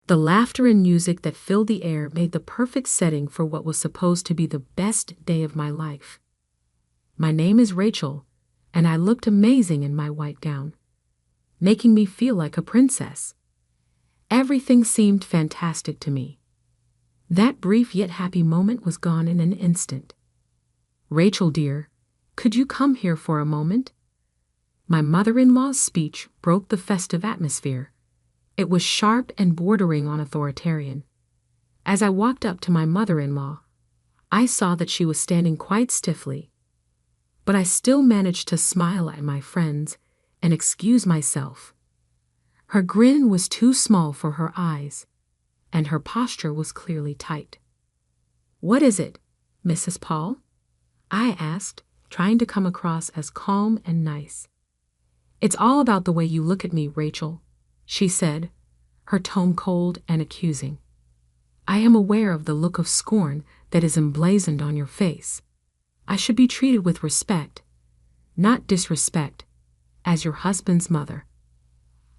The laughter and music that filled the air made the perfect setting for what was supposed to be the best day of my life. My name is Rachel, and I looked amazing in my white gown, making me feel like a princess. Everything seemed fantastic to me. That brief yet happy moment was gone in an instant. "Rachel, dear, could you come here for a moment?" My mother-in-law's speech broke the festive atmosphere. It was sharp and bordering on authoritarian. As I walked up to my mother-in-law, I saw that she was standing quite stiffly, but I still managed to smile at my friends and excuse myself. Her grin was too small for her eyes, and her posture was clearly tight. "What is it, Mrs. Paul?" I asked, trying to come across as calm and nice. "It's all about the way you look at me, Rachel," she said, her tone cold and accusing. "I am aware of the look of scorn that is emblazoned on your face. I should be treated with respect, not disrespect, as your husband's mother."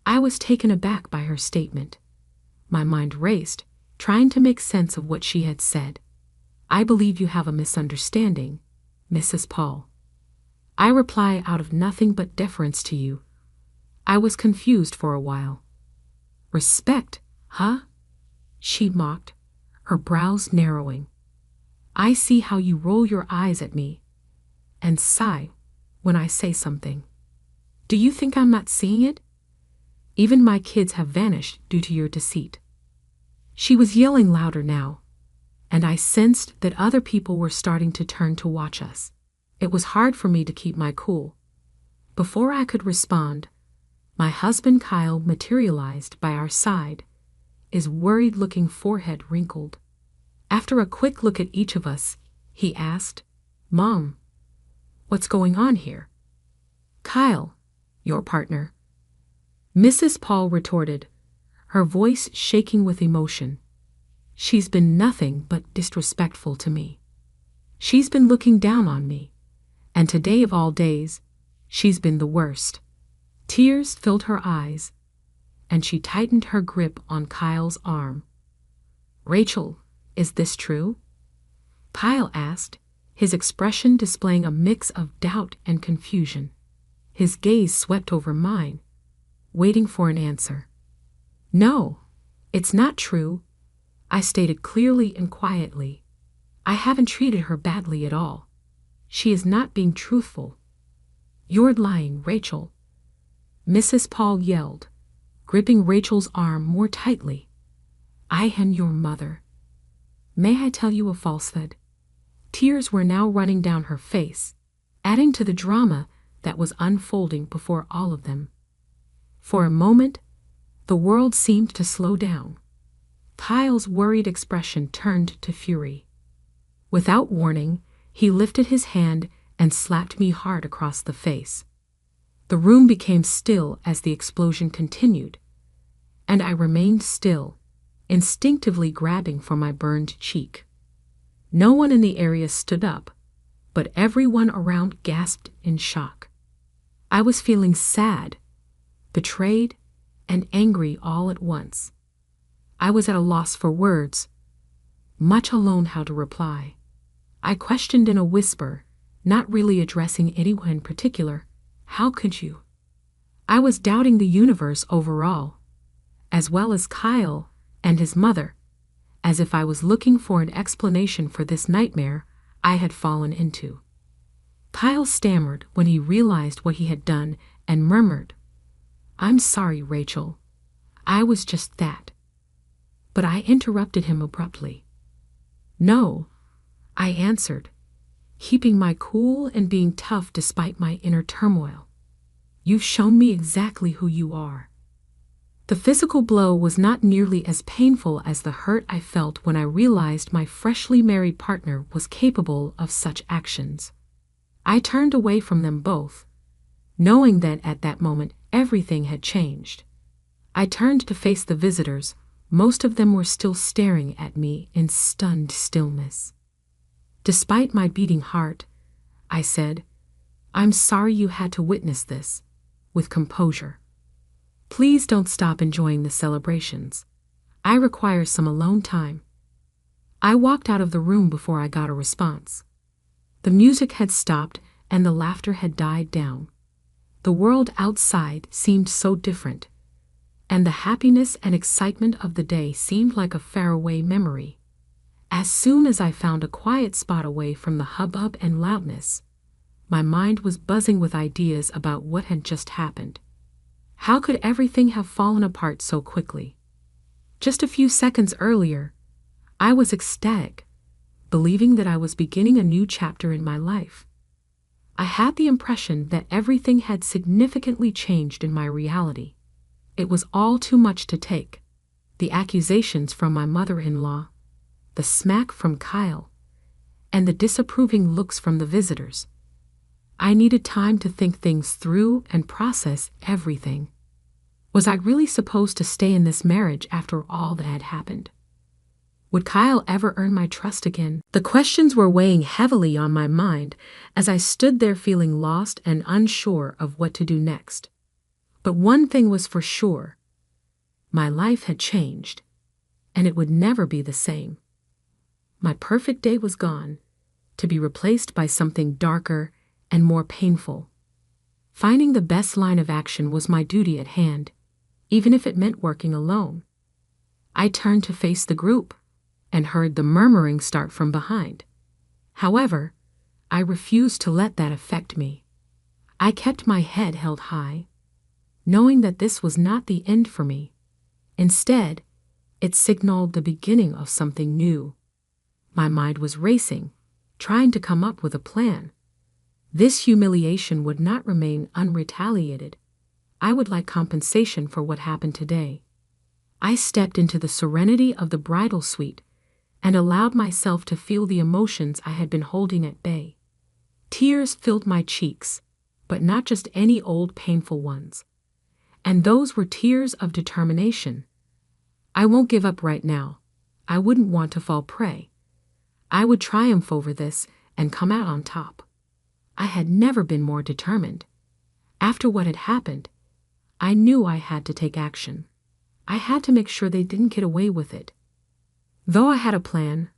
I was taken aback by her statement. My mind raced, trying to make sense of what she had said. "I believe you have a misunderstanding, Mrs. Paul. I reply out of nothing but deference to you." I was confused for a while. "Respect, huh?" she mocked, her brows narrowing. "I see how you roll your eyes at me and sigh when I say something. Do you think I'm not seeing it? Even my kids have vanished due to your deceit." She was yelling louder now, and I sensed that other people were starting to turn to watch us. It was hard for me to keep my cool. Before I could respond, my husband Kyle materialized by our side, his worried-looking forehead wrinkled. After a quick look at each of us, he asked, "Mom, what's going on here?" "Kyle, your partner," Mrs. Paul retorted, her voice shaking with emotion. "She's been nothing but disrespectful to me. She's been looking down on me, and today of all days, she's been the worst." Tears filled her eyes, and she tightened her grip on Kyle's arm. "Rachel, is this true?" Kyle asked, his expression displaying a mix of doubt and confusion. His gaze swept over mine, waiting for an answer. "No, it's not true," I stated clearly and quietly. "I haven't treated her badly at all. She is not being truthful." "You're lying, Rachel," Mrs. Paul yelled, gripping Rachel's arm more tightly. "I am your mother. May I tell you a falsehood?" Tears were now running down her face, adding to the drama that was unfolding before all of them. For a moment, the world seemed to slow down. Kyle's worried expression turned to fury. Without warning, he lifted his hand and slapped me hard across the face. The room became still as the explosion continued, and I remained still, instinctively grabbing for my burned cheek. No one in the area stood up, but everyone around gasped in shock. I was feeling sad, betrayed, and angry all at once. I was at a loss for words, much alone how to reply. I questioned in a whisper, not really addressing anyone in particular, "How could you?" I was doubting the universe overall, as well as Kyle and his mother, as if I was looking for an explanation for this nightmare I had fallen into. Kyle stammered when he realized what he had done and murmured, "I'm sorry, Rachel. I was just that." But I interrupted him abruptly. "No," I answered, keeping my cool and being tough despite my inner turmoil. "You've shown me exactly who you are." The physical blow was not nearly as painful as the hurt I felt when I realized my freshly married partner was capable of such actions. I turned away from them both, knowing that at that moment everything had changed. I turned to face the visitors. Most of them were still staring at me in stunned stillness. Despite my beating heart, I said, "I'm sorry you had to witness this," with composure. "Please don't stop enjoying the celebrations. I require some alone time." I walked out of the room before I got a response. The music had stopped and the laughter had died down. The world outside seemed so different, and the happiness and excitement of the day seemed like a faraway memory. As soon as I found a quiet spot away from the hubbub and loudness, my mind was buzzing with ideas about what had just happened. How could everything have fallen apart so quickly? Just a few seconds earlier, I was ecstatic, believing that I was beginning a new chapter in my life. I had the impression that everything had significantly changed in my reality. It was all too much to take. The accusations from my mother-in-law, the smack from Kyle, and the disapproving looks from the visitors. I needed time to think things through and process everything. Was I really supposed to stay in this marriage after all that had happened? Would Kyle ever earn my trust again? The questions were weighing heavily on my mind as I stood there feeling lost and unsure of what to do next. But one thing was for sure. My life had changed, and it would never be the same. My perfect day was gone, to be replaced by something darker and more painful. Finding the best line of action was my duty at hand, even if it meant working alone. I turned to face the group and heard the murmuring start from behind. However, I refused to let that affect me. I kept my head held high, knowing that this was not the end for me. Instead, it signaled the beginning of something new. My mind was racing, trying to come up with a plan. This humiliation would not remain unretaliated. I would like compensation for what happened today. I stepped into the serenity of the bridal suite and allowed myself to feel the emotions I had been holding at bay. Tears filled my cheeks, but not just any old painful ones. And those were tears of determination. I won't give up right now. I wouldn't want to fall prey. I would triumph over this and come out on top. I had never been more determined. After what had happened, I knew I had to take action. I had to make sure they didn't get away with it. Though I had a plan,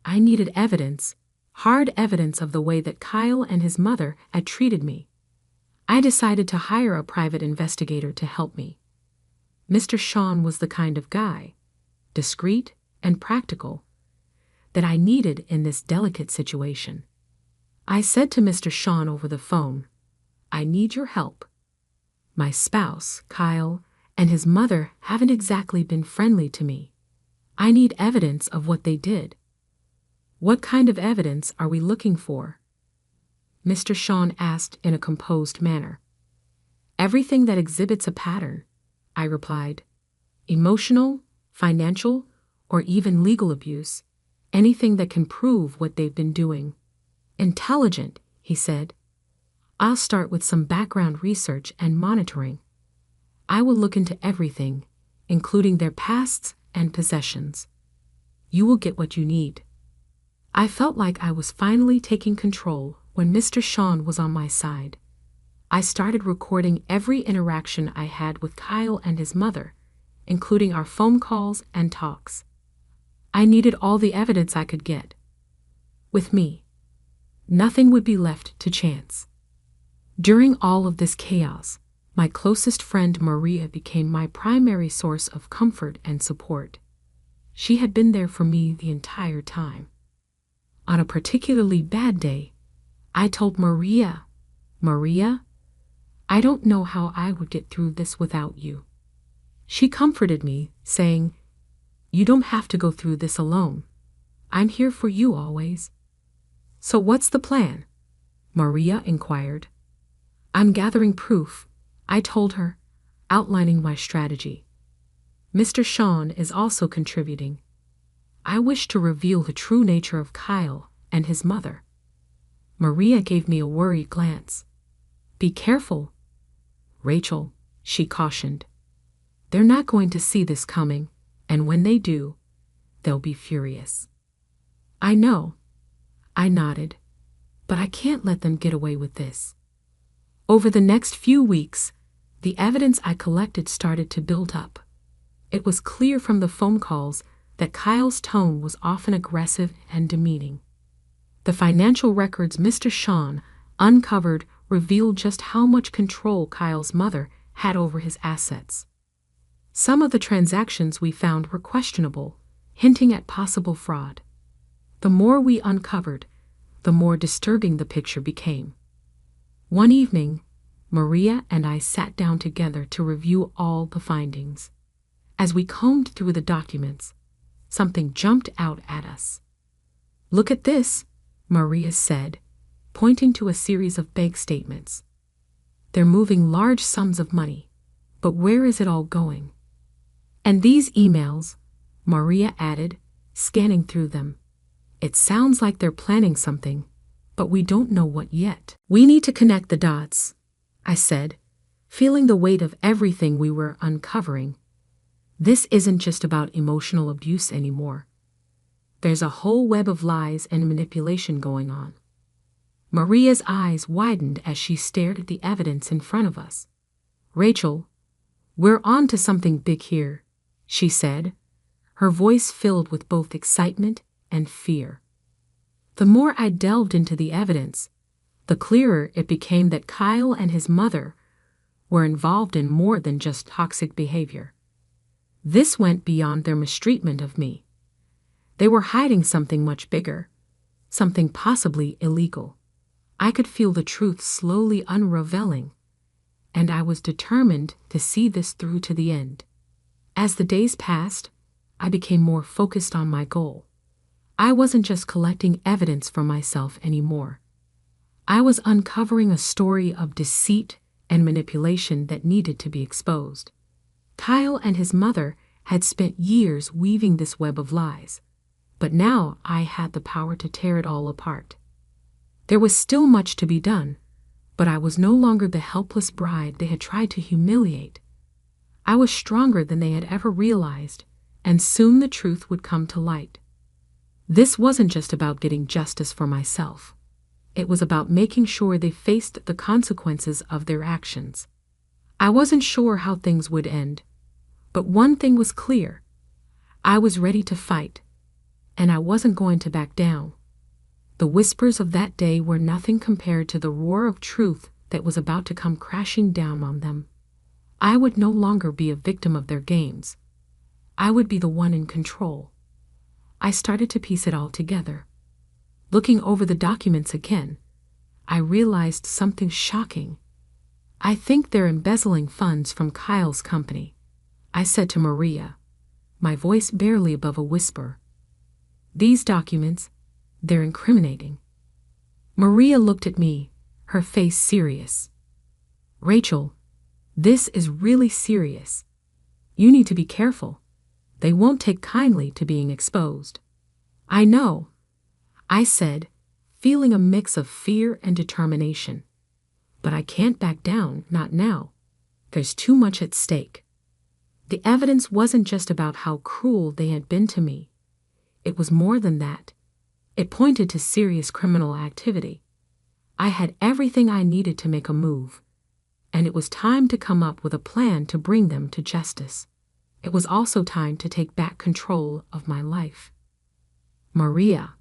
I needed evidence, hard evidence of the way that Kyle and his mother had treated me. I decided to hire a private investigator to help me. Mr. Sean was the kind of guy, discreet and practical, that I needed in this delicate situation. I said to Mr. Sean over the phone, "I need your help. My spouse, Kyle, and his mother haven't exactly been friendly to me. I need evidence of what they did." "What kind of evidence are we looking for?" Mr. Sean asked in a composed manner. "Everything that exhibits a pattern," I replied. "Emotional, financial, or even legal abuse. Anything that can prove what they've been doing." "Intelligent," he said. "I'll start with some background research and monitoring. I will look into everything, including their pasts and possessions. You will get what you need." I felt like I was finally taking control when Mr. Sean was on my side. I started recording every interaction I had with Kyle and his mother, including our phone calls and talks. I needed all the evidence I could get. With me, nothing would be left to chance. During all of this chaos, my closest friend Maria became my primary source of comfort and support. She had been there for me the entire time. On a particularly bad day, I told Maria, "Maria, I don't know how I would get through this without you." She comforted me, saying, "You don't have to go through this alone. I'm here for you always." "So what's the plan?" Maria inquired. "I'm gathering proof," I told her, outlining my strategy. "Mr. Sean is also contributing. I wish to reveal the true nature of Kyle and his mother." Maria gave me a worried glance. "Be careful, Rachel," she cautioned. "They're not going to see this coming, and when they do, they'll be furious." "I know," I nodded, "but I can't let them get away with this." Over the next few weeks, the evidence I collected started to build up. It was clear from the phone calls that Kyle's tone was often aggressive and demeaning. The financial records Mr. Sean uncovered revealed just how much control Kyle's mother had over his assets. Some of the transactions we found were questionable, hinting at possible fraud. The more we uncovered, the more disturbing the picture became. One evening, Maria and I sat down together to review all the findings. As we combed through the documents, something jumped out at us. "Look at this," Maria said, pointing to a series of bank statements. "They're moving large sums of money, but where is it all going? And these emails," Maria added, scanning through them. "It sounds like they're planning something, but we don't know what yet." "We need to connect the dots," I said, feeling the weight of everything we were uncovering. This isn't just about emotional abuse anymore. There's a whole web of lies and manipulation going on. Maria's eyes widened as she stared at the evidence in front of us. "Rachel, we're on to something big here," she said, her voice filled with both excitement and fear. The more I delved into the evidence, the clearer it became that Kyle and his mother were involved in more than just toxic behavior. This went beyond their mistreatment of me. They were hiding something much bigger, something possibly illegal. I could feel the truth slowly unraveling, and I was determined to see this through to the end. As the days passed, I became more focused on my goal. I wasn't just collecting evidence for myself anymore. I was uncovering a story of deceit and manipulation that needed to be exposed. Kyle and his mother had spent years weaving this web of lies, but now I had the power to tear it all apart. There was still much to be done, but I was no longer the helpless bride they had tried to humiliate. I was stronger than they had ever realized, and soon the truth would come to light. This wasn't just about getting justice for myself. It was about making sure they faced the consequences of their actions. I wasn't sure how things would end, but one thing was clear. I was ready to fight, and I wasn't going to back down. The whispers of that day were nothing compared to the roar of truth that was about to come crashing down on them. I would no longer be a victim of their games. I would be the one in control. I started to piece it all together. Looking over the documents again, I realized something shocking. "I think they're embezzling funds from Kyle's company," I said to Maria, my voice barely above a whisper. "These documents, they're incriminating." Maria looked at me, her face serious. "Rachel, this is really serious. You need to be careful. They won't take kindly to being exposed." "I know," I said, feeling a mix of fear and determination. "But I can't back down, not now. There's too much at stake." The evidence wasn't just about how cruel they had been to me. It was more than that. It pointed to serious criminal activity. I had everything I needed to make a move, and it was time to come up with a plan to bring them to justice. It was also time to take back control of my life. "Maria,"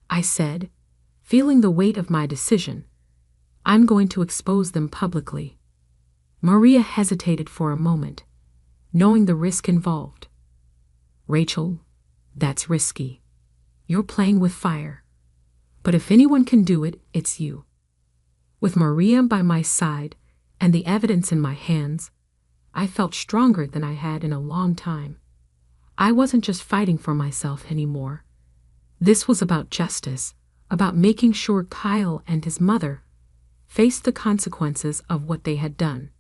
I said, feeling the weight of my decision, "I'm going to expose them publicly." Maria hesitated for a moment, knowing the risk involved. "Rachel, that's risky. You're playing with fire. But if anyone can do it, it's you." With Maria by my side and the evidence in my hands, I felt stronger than I had in a long time. I wasn't just fighting for myself anymore. This was about justice, about making sure Kyle and his mother faced the consequences of what they had done.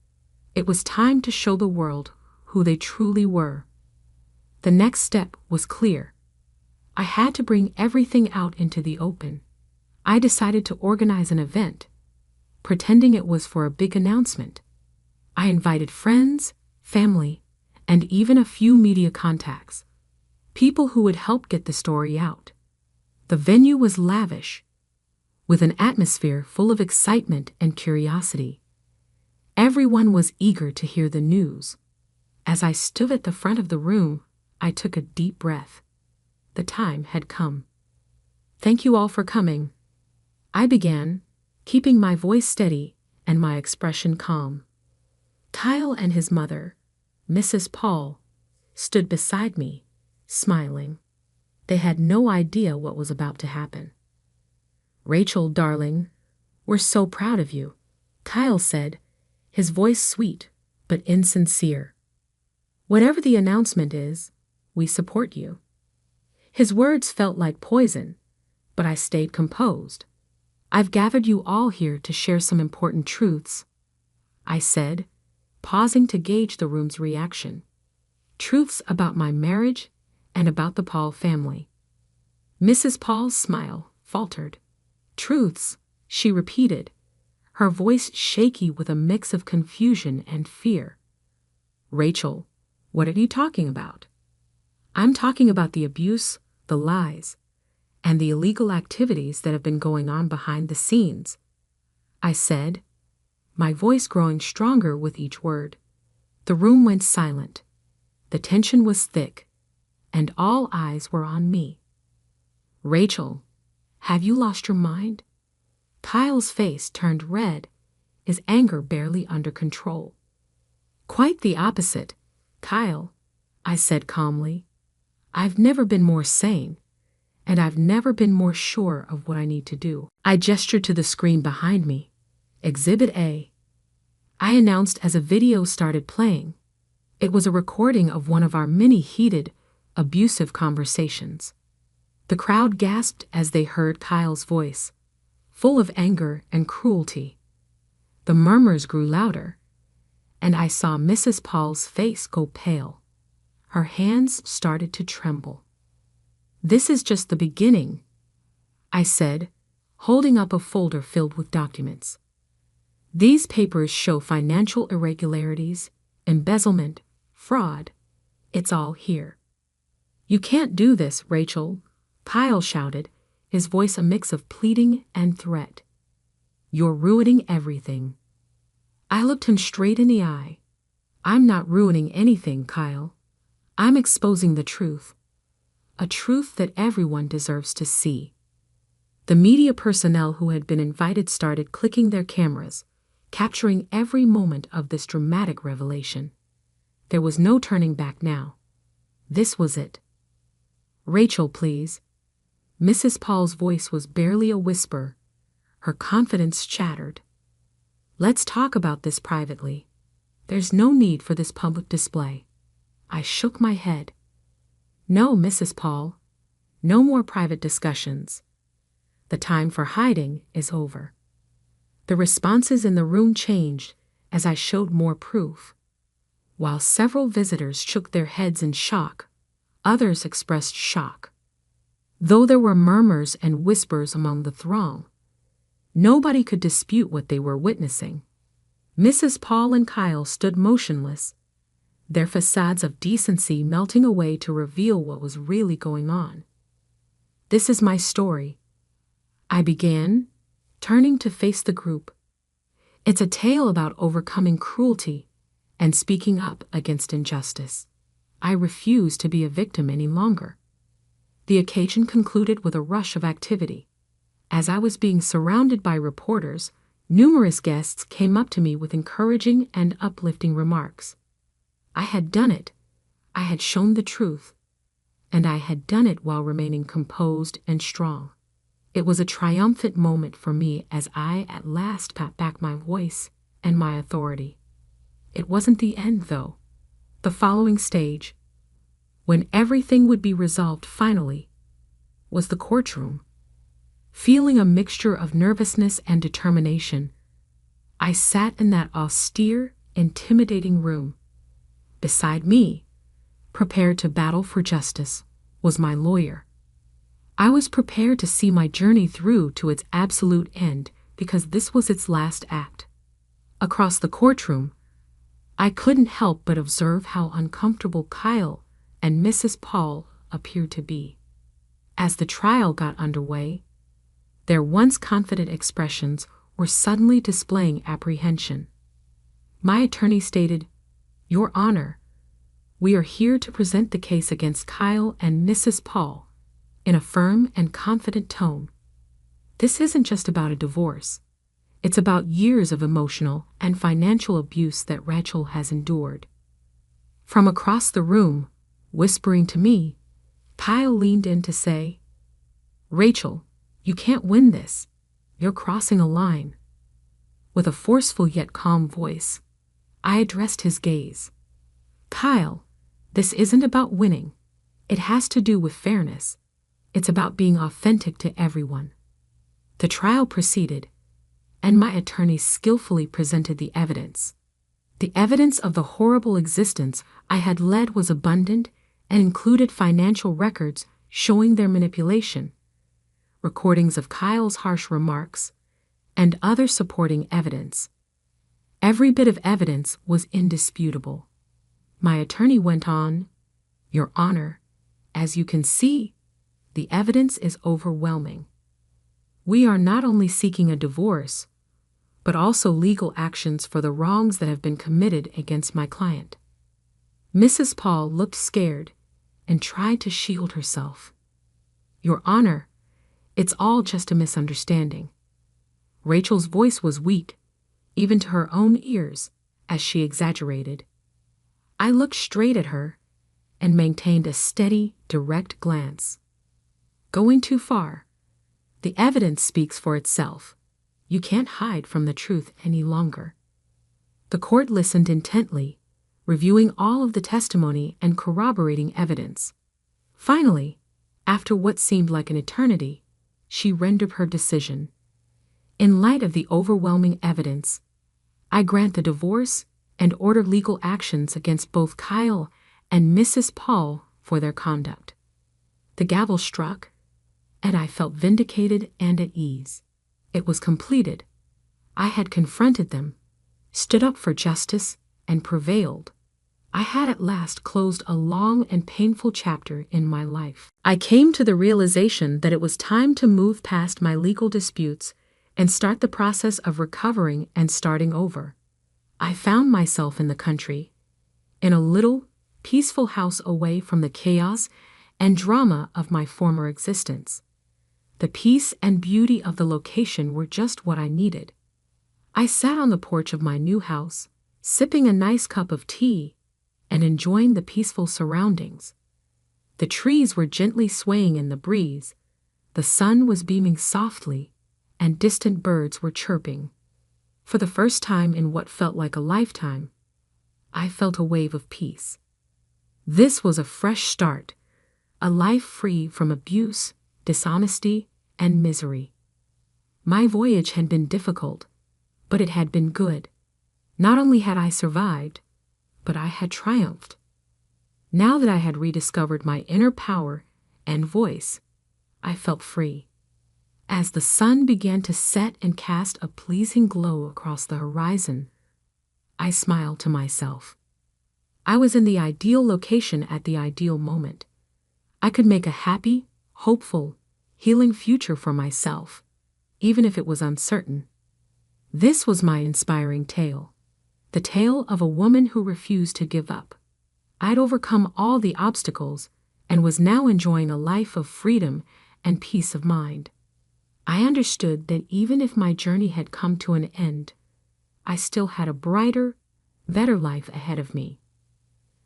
It was time to show the world who they truly were. The next step was clear. I had to bring everything out into the open. I decided to organize an event, pretending it was for a big announcement. I invited friends, family, and even a few media contacts, people who would help get the story out. The venue was lavish, with an atmosphere full of excitement and curiosity. Everyone was eager to hear the news. As I stood at the front of the room, I took a deep breath. The time had come. "Thank you all for coming," I began, keeping my voice steady and my expression calm. Kyle and his mother, Mrs. Paul, stood beside me, smiling. They had no idea what was about to happen. "Rachel, darling, we're so proud of you," Kyle said, his voice sweet but insincere. "Whatever the announcement is, we support you." His words felt like poison, but I stayed composed. "I've gathered you all here to share some important truths," I said, pausing to gauge the room's reaction. "Truths about my marriage and about the Paul family." Mrs. Paul's smile faltered. "Truths," she repeated, her voice shaky with a mix of confusion and fear. "Rachel, what are you talking about?" "I'm talking about the abuse, the lies, and the illegal activities that have been going on behind the scenes," I said, my voice growing stronger with each word. The room went silent. The tension was thick, and all eyes were on me. "Rachel, have you lost your mind?" Kyle's face turned red, his anger barely under control. "Quite the opposite, Kyle," I said calmly. "I've never been more sane, and I've never been more sure of what I need to do." I gestured to the screen behind me. "Exhibit A," I announced as a video started playing. It was a recording of one of our many heated, abusive conversations. The crowd gasped as they heard Kyle's voice, full of anger and cruelty. The murmurs grew louder, and I saw Mrs. Paul's face go pale. Her hands started to tremble. "This is just the beginning," I said, holding up a folder filled with documents. "These papers show financial irregularities, embezzlement, fraud. It's all here." "You can't do this, Rachel," Kyle shouted, his voice a mix of pleading and threat. "You're ruining everything." I looked him straight in the eye. "I'm not ruining anything, Kyle. I'm exposing the truth. A truth that everyone deserves to see." The media personnel who had been invited started clicking their cameras, capturing every moment of this dramatic revelation. There was no turning back now. This was it. "Rachel, please." Mrs. Paul's voice was barely a whisper. Her confidence shattered. "Let's talk about this privately. There's no need for this public display." I shook my head. "No, Mrs. Paul. No more private discussions. The time for hiding is over." The responses in the room changed as I showed more proof. While several visitors shook their heads in shock, others expressed shock. Though there were murmurs and whispers among the throng, nobody could dispute what they were witnessing. Mrs. Paul and Kyle stood motionless, their facades of decency melting away to reveal what was really going on. "This is my story," I began, turning to face the group. "It's a tale about overcoming cruelty and speaking up against injustice. I refuse to be a victim any longer." The occasion concluded with a rush of activity. As I was being surrounded by reporters, numerous guests came up to me with encouraging and uplifting remarks. I had done it. I had shown the truth. And I had done it while remaining composed and strong. It was a triumphant moment for me as I at last got back my voice and my authority. It wasn't the end, though. The following stage, when everything would be resolved finally, was the courtroom. Feeling a mixture of nervousness and determination, I sat in that austere, intimidating room. Beside me, prepared to battle for justice, was my lawyer. I was prepared to see my journey through to its absolute end because this was its last act. Across the courtroom, I couldn't help but observe how uncomfortable Kyle and Mrs. Paul appeared to be. As the trial got underway, their once confident expressions were suddenly displaying apprehension. My attorney stated, "Your Honor, We are here to present the case against Kyle and Mrs. Paul in a firm and confident tone. This isn't just about a divorce. It's about years of emotional and financial abuse that Rachel has endured. From across the room, whispering to me, Kyle leaned in to say, "Rachel, you can't win this. You're crossing a line." With a forceful yet calm voice, I addressed his gaze. "Kyle, this isn't about winning. It has to do with fairness. It's about being authentic to everyone." The trial proceeded, and my attorney skillfully presented the evidence. The evidence of the horrible existence I had led was abundant and included financial records showing their manipulation, recordings of Kyle's harsh remarks, and other supporting evidence. Every bit of evidence was indisputable. My attorney went on, "Your Honor, as you can see, the evidence is overwhelming. We are not only seeking a divorce, but also legal actions for the wrongs that have been committed against my client." Mrs. Paul looked scared and tried to shield herself. "Your Honor, it's all just a misunderstanding." Rachel's voice was weak, even to her own ears, as she exaggerated. I looked straight at her and maintained a steady, direct glance. "Going too far. The evidence speaks for itself. You can't hide from the truth any longer." The court listened intently, reviewing all of the testimony and corroborating evidence. Finally, after what seemed like an eternity, she rendered her decision. "In light of the overwhelming evidence, I grant the divorce and order legal actions against both Kyle and Mrs. Paul for their conduct." The gavel struck, and I felt vindicated and at ease. It was completed. I had confronted them, stood up for justice, and prevailed. I had at last closed a long and painful chapter in my life. I came to the realization that it was time to move past my legal disputes and start the process of recovering and starting over. I found myself in the country, in a little, peaceful house away from the chaos and drama of my former existence. The peace and beauty of the location were just what I needed. I sat on the porch of my new house, sipping a nice cup of tea and enjoying the peaceful surroundings. The trees were gently swaying in the breeze, the sun was beaming softly, and distant birds were chirping. For the first time in what felt like a lifetime, I felt a wave of peace. This was a fresh start, a life free from abuse, dishonesty, and misery. My voyage had been difficult, but it had been good. Not only had I survived, but I had triumphed. Now that I had rediscovered my inner power and voice, I felt free. As the sun began to set and cast a pleasing glow across the horizon, I smiled to myself. I was in the ideal location at the ideal moment. I could make a happy, hopeful, healing future for myself, even if it was uncertain. This was my inspiring tale, the tale of a woman who refused to give up. I'd overcome all the obstacles and was now enjoying a life of freedom and peace of mind. I understood that even if my journey had come to an end, I still had a brighter, better life ahead of me.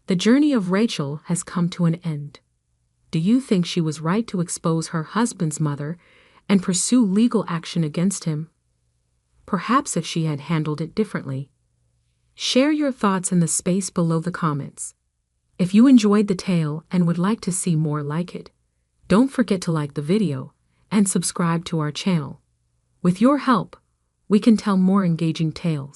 The journey of Rachel has come to an end. Do you think she was right to expose her husband's mother and pursue legal action against him? Perhaps if she had handled it differently. Share your thoughts in the space below the comments. If you enjoyed the tale and would like to see more like it, don't forget to like the video and subscribe to our channel. With your help, we can tell more engaging tales.